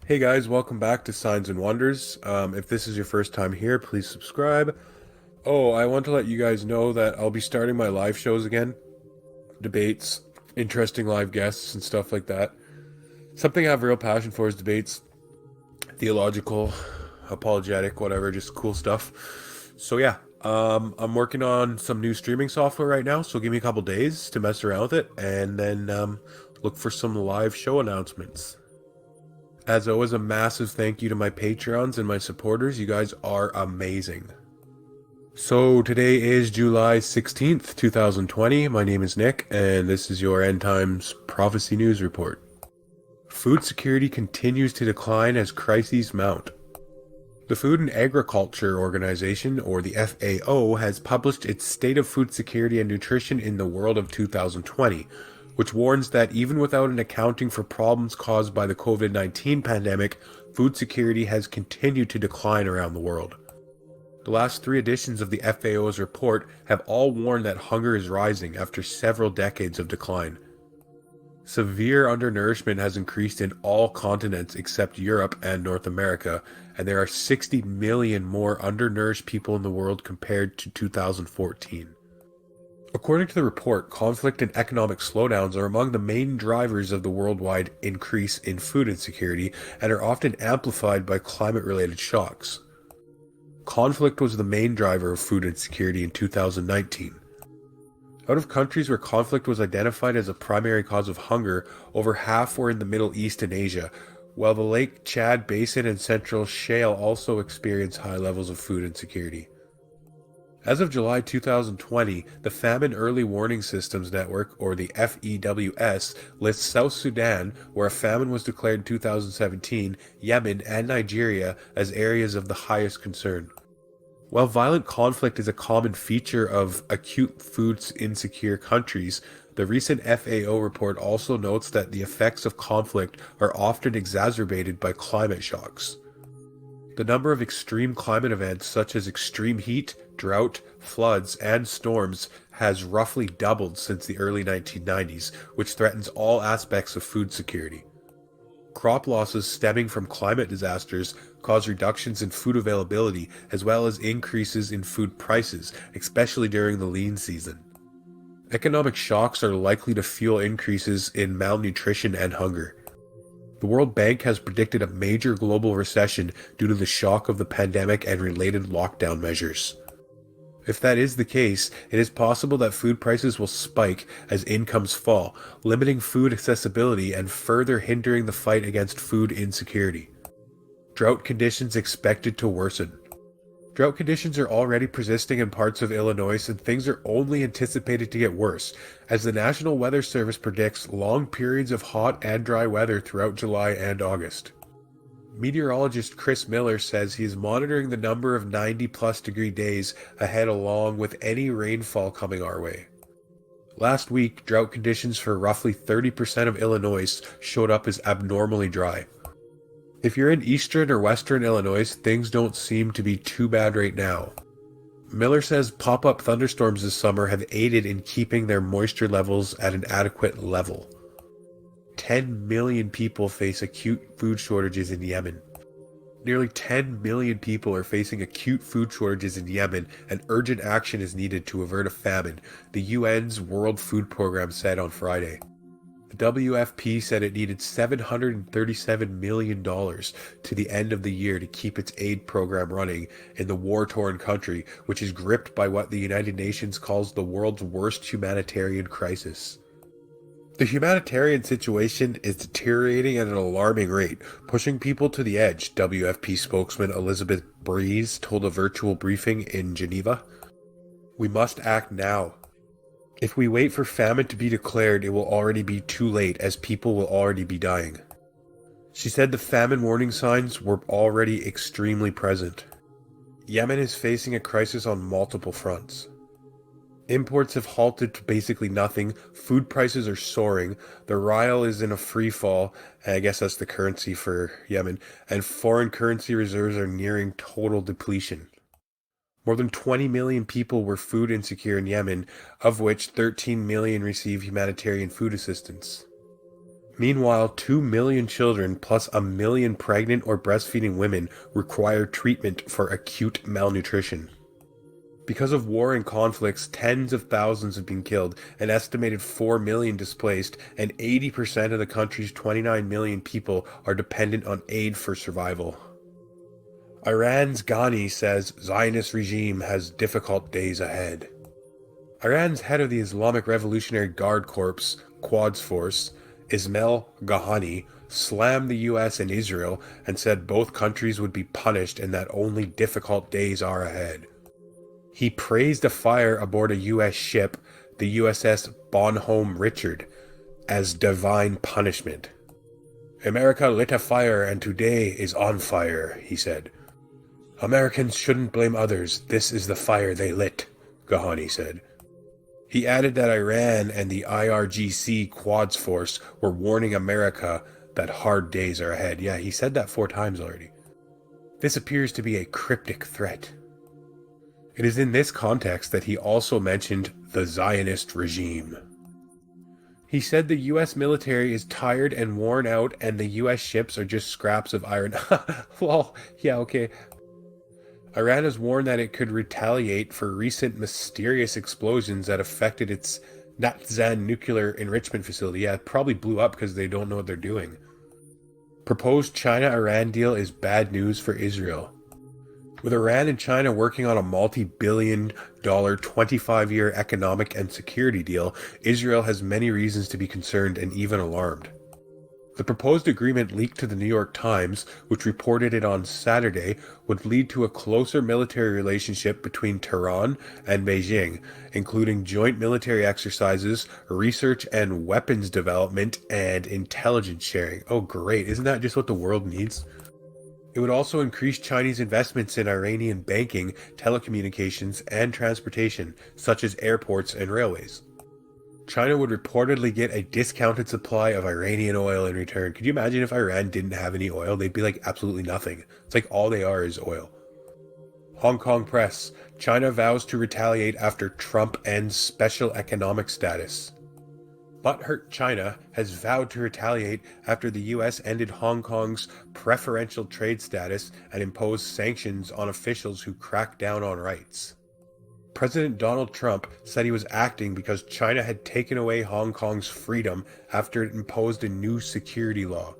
Hey guys, welcome back to Signs and Wonders. If this is your first time here, please subscribe. Oh, I want to let you guys know that I'll be starting my live shows again. Debates, interesting live guests, and stuff like that. Something I have a real passion for is debates. Theological, apologetic, whatever, just cool stuff. So yeah, I'm working on some new streaming software right now, so give me a couple days to mess around with it, and then look for some live show announcements. As always, a massive thank you to my Patreons and my supporters. You guys are amazing. So today is July 16th, 2020. My name is Nick, and this is your End Times Prophecy News Report. Food security continues to decline as crises mount. The Food and Agriculture Organization, or the FAO, has published its State of Food Security and Nutrition in the World of 2020, which warns that even without an accounting for problems caused by the COVID-19 pandemic, food security has continued to decline around the world. The last three editions of the FAO's report have all warned that hunger is rising after several decades of decline. Severe undernourishment has increased in all continents except Europe and North America, and there are 60 million more undernourished people in the world compared to 2014. According to the report, conflict and economic slowdowns are among the main drivers of the worldwide increase in food insecurity and are often amplified by climate-related shocks. Conflict was the main driver of food insecurity in 2019. Out of countries where conflict was identified as a primary cause of hunger, over half were in the Middle East and Asia, while the Lake Chad Basin and Central Shale also experience high levels of food insecurity. As of July 2020, the Famine Early Warning Systems Network, or the FEWS, lists South Sudan, where a famine was declared in 2017, Yemen, and Nigeria as areas of the highest concern. While violent conflict is a common feature of acute food insecure countries, the recent FAO report also notes that the effects of conflict are often exacerbated by climate shocks. The number of extreme climate events such as extreme heat, drought, floods, and storms has roughly doubled since the early 1990s, which threatens all aspects of food security. Crop losses stemming from climate disasters cause reductions in food availability as well as increases in food prices, especially during the lean season. Economic shocks are likely to fuel increases in malnutrition and hunger. The World Bank has predicted a major global recession due to the shock of the pandemic and related lockdown measures. If that is the case, it is possible that food prices will spike as incomes fall, limiting food accessibility and further hindering the fight against food insecurity. Drought conditions expected to worsen. Drought conditions are already persisting in parts of Illinois, and things are only anticipated to get worse, as the National Weather Service predicts long periods of hot and dry weather throughout July and August. Meteorologist Chris Miller says he is monitoring the number of 90-plus degree days ahead along with any rainfall coming our way. Last week, drought conditions for roughly 30% of Illinois showed up as abnormally dry. If you're in eastern or western Illinois, things don't seem to be too bad right now. Miller says pop-up thunderstorms this summer have aided in keeping their moisture levels at an adequate level. 10 million people face acute food shortages in Yemen. Nearly 10 million people are facing acute food shortages in Yemen, and urgent action is needed to avert a famine, the UN's World Food Program said on Friday. The WFP said it needed $737 million to the end of the year to keep its aid program running in the war-torn country, which is gripped by what the United Nations calls the world's worst humanitarian crisis. The humanitarian situation is deteriorating at an alarming rate, pushing people to the edge, WFP spokesman Elizabeth Breeze told a virtual briefing in Geneva. We must act now. If we wait for famine to be declared, it will already be too late, as people will already be dying. She said the famine warning signs were already extremely present. Yemen is facing a crisis on multiple fronts. Imports have halted to basically nothing, food prices are soaring, the rial is in a free fall, I guess that's the currency for Yemen, and foreign currency reserves are nearing total depletion. More than 20 million people were food insecure in Yemen, of which 13 million receive humanitarian food assistance. Meanwhile, 2 million children plus a million pregnant or breastfeeding women require treatment for acute malnutrition. Because of war and conflicts, tens of thousands have been killed, an estimated 4 million displaced, and 80% of the country's 29 million people are dependent on aid for survival. Iran's Ghani says Zionist regime has difficult days ahead. Iran's head of the Islamic Revolutionary Guard Corps, Quds Force, Ismail Ghani, slammed the U.S. and Israel and said both countries would be punished and that only difficult days are ahead. He praised a fire aboard a U.S. ship, the USS Bonhomme Richard, as divine punishment. "America lit a fire and today is on fire," he said. "Americans shouldn't blame others. This is the fire they lit," Ghani said. He added that Iran and the IRGC Quds Force were warning America that hard days are ahead. Yeah, he said that 4 times already. This appears to be a cryptic threat. It is in this context that he also mentioned the Zionist regime. He said the U.S. military is tired and worn out and the U.S. ships are just scraps of iron. Well, yeah, okay. Iran has warned that it could retaliate for recent mysterious explosions that affected its Natanz nuclear enrichment facility. Yeah, it probably blew up because they don't know what they're doing. Proposed China-Iran deal is bad news for Israel. With Iran and China working on a multi-billion-dollar 25-year economic and security deal, Israel has many reasons to be concerned and even alarmed. The proposed agreement leaked to the New York Times, which reported it on Saturday, would lead to a closer military relationship between Tehran and Beijing, including joint military exercises, research and weapons development, and intelligence sharing. Oh great, isn't that just what the world needs? It would also increase Chinese investments in Iranian banking, telecommunications, and transportation, such as airports and railways. China would reportedly get a discounted supply of Iranian oil in return. Could you imagine if Iran didn't have any oil? They'd be like absolutely nothing. It's like all they are is oil. Hong Kong press. China vows to retaliate after Trump ends special economic status. Butthurt China has vowed to retaliate after the U.S. ended Hong Kong's preferential trade status and imposed sanctions on officials who crack down on rights. President Donald Trump said he was acting because China had taken away Hong Kong's freedom after it imposed a new security law.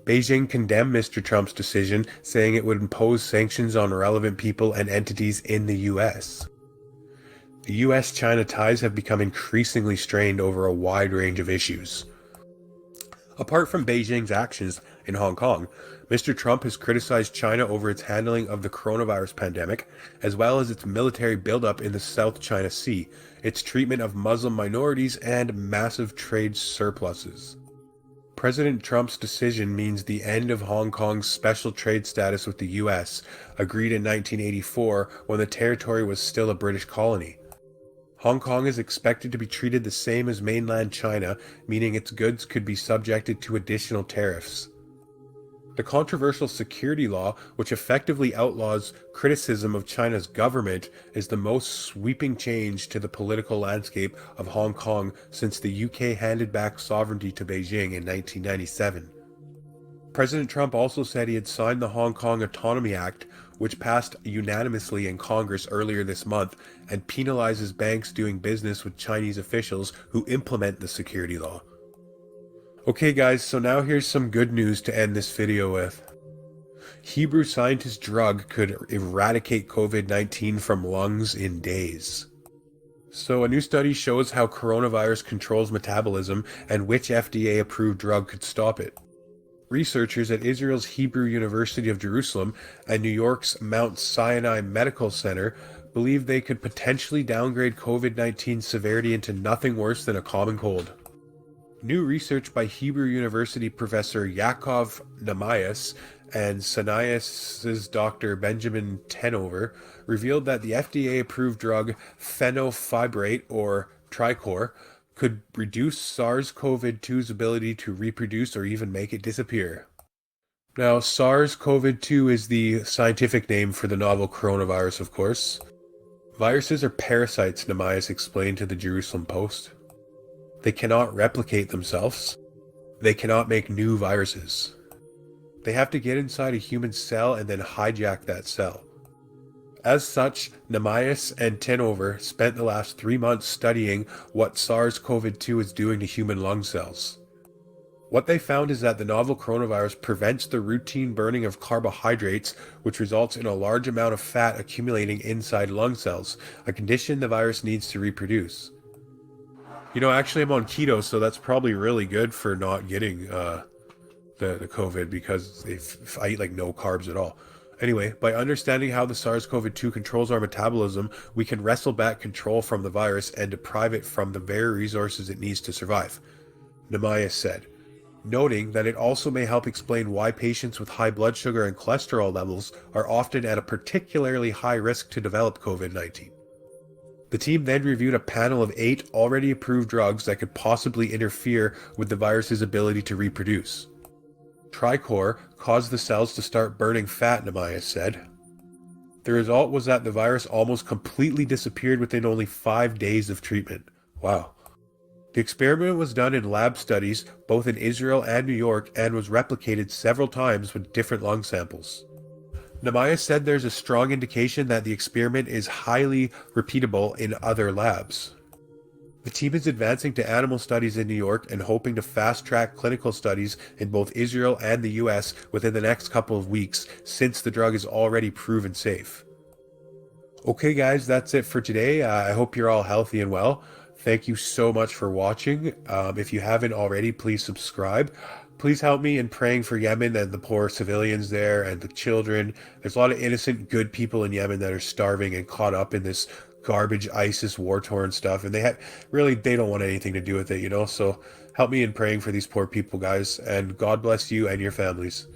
Beijing condemned Mr. Trump's decision, saying it would impose sanctions on relevant people and entities in the U.S. The U.S. China ties have become increasingly strained over a wide range of issues. Apart from Beijing's actions in Hong Kong, Mr. Trump has criticized China over its handling of the coronavirus pandemic, as well as its military buildup in the South China Sea, its treatment of Muslim minorities, and massive trade surpluses. President Trump's decision means the end of Hong Kong's special trade status with the U.S., agreed in 1984 when the territory was still a British colony. Hong Kong is expected to be treated the same as mainland China, meaning its goods could be subjected to additional tariffs. The controversial security law, which effectively outlaws criticism of China's government, is the most sweeping change to the political landscape of Hong Kong since the UK handed back sovereignty to Beijing in 1997. President Trump also said he had signed the Hong Kong Autonomy Act, which passed unanimously in Congress earlier this month and penalizes banks doing business with Chinese officials who implement the security law. Okay guys, so now here's some good news to end this video with. Hebrew scientist drug could eradicate COVID-19 from lungs in days. So a new study shows how coronavirus controls metabolism and which FDA-approved drug could stop it. Researchers at Israel's Hebrew University of Jerusalem and New York's Mount Sinai Medical Center believe they could potentially downgrade COVID-19 severity into nothing worse than a common cold. New research by Hebrew University professor Yaakov Namias and Sinai's Dr. Benjamin Tenover revealed that the FDA-approved drug fenofibrate, or Tricor, could reduce SARS-CoV-2's ability to reproduce or even make it disappear. Now, SARS-CoV-2 is the scientific name for the novel coronavirus, of course. Viruses are parasites, Namias explained to the Jerusalem Post. They cannot replicate themselves. They cannot make new viruses. They have to get inside a human cell and then hijack that cell. As such, Namias and Tenover spent the last 3 months studying what SARS-CoV-2 is doing to human lung cells. What they found is that the novel coronavirus prevents the routine burning of carbohydrates, which results in a large amount of fat accumulating inside lung cells, a condition the virus needs to reproduce. You know, actually I'm on keto, so that's probably really good for not getting the COVID, because if I eat like no carbs at all. Anyway, by understanding how the SARS-CoV-2 controls our metabolism, we can wrestle back control from the virus and deprive it from the very resources it needs to survive, Namias said, noting that it also may help explain why patients with high blood sugar and cholesterol levels are often at a particularly high risk to develop COVID-19. The team then reviewed a panel of 8 already approved drugs that could possibly interfere with the virus's ability to reproduce. Tricor caused the cells to start burning fat, Namias said. The result was that the virus almost completely disappeared within only 5 days of treatment. Wow. The experiment was done in lab studies both in Israel and New York and was replicated several times with different lung samples. Namias said there's a strong indication that the experiment is highly repeatable in other labs. The team is advancing to animal studies in New York and hoping to fast-track clinical studies in both Israel and the U.S. within the next couple of weeks, since the drug is already proven safe. Okay guys, that's it for today. I hope you're all healthy and well. Thank you so much for watching. If you haven't already, please subscribe. Please help me in praying for Yemen and the poor civilians there and the children. There's a lot of innocent, good people in Yemen that are starving and caught up in this garbage ISIS war-torn stuff, and they don't want anything to do with it, you know. So help me in praying for these poor people, guys, and God bless you and your families.